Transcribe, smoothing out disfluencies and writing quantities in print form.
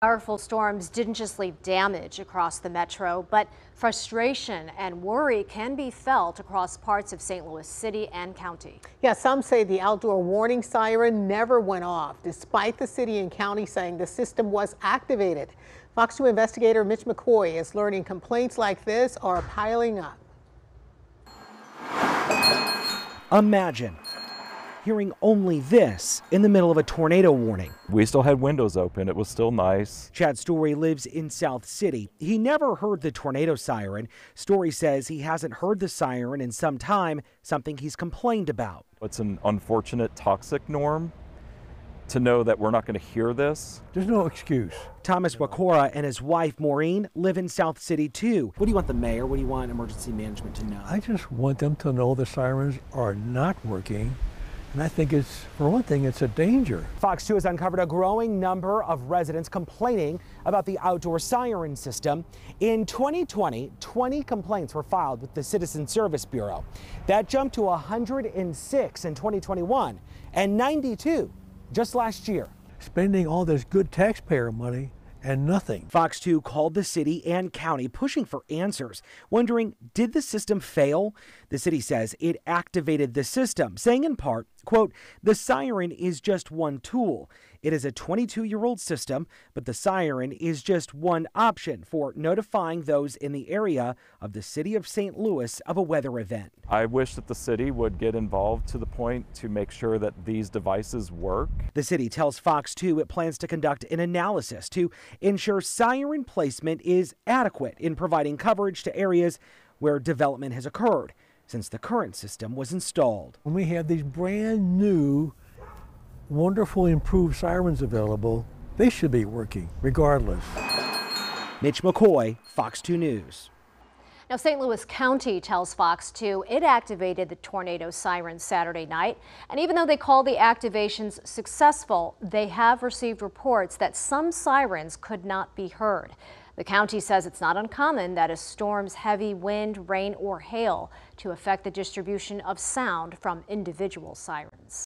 Powerful storms didn't just leave damage across the metro, but frustration and worry can be felt across parts of St. Louis City and County. Yeah, some say the outdoor warning siren never went off, despite the city and county saying the system was activated. Fox 2 investigator Mitch McCoy is learning complaints like this are piling up. Imagine hearing only this in the middle of a tornado warning. We still had windows open. It was still nice. Chad Story lives in South City. He never heard the tornado siren. Story says he hasn't heard the siren in some time, something he's complained about. It's an unfortunate toxic norm to know that we're not going to hear this. There's no excuse. Thomas Wakora and his wife Maureen live in South City too. What do you want the mayor, what do you want emergency management to know? I just want them to know the sirens are not working. And I think it's, for one thing, it's a danger. Fox 2 has uncovered a growing number of residents complaining about the outdoor siren system. In 2020, 20 complaints were filed with the Citizen Service Bureau. That jumped to 106 in 2021 and 92 just last year. Spending all this good taxpayer money and nothing. Fox 2 called the city and county pushing for answers, wondering, did the system fail? The city says it activated the system, saying in part, quote, the siren is just one tool. It is a 22-year-old system, but the siren is just one option for notifying those in the area of the city of St. Louis of a weather event. I wish that the city would get involved to the point to make sure that these devices work. The city tells Fox 2 it plans to conduct an analysis to ensure siren placement is adequate in providing coverage to areas where development has occurred since the current system was installed. When we have these brand new, wonderful improved sirens available, they should be working regardless. Mitch McCoy, Fox 2 News. Now, St. Louis County tells Fox 2 it activated the tornado siren Saturday night. And even though they call the activations successful, they have received reports that some sirens could not be heard. The county says it's not uncommon that a storm's heavy wind, rain, or hail to affect the distribution of sound from individual sirens.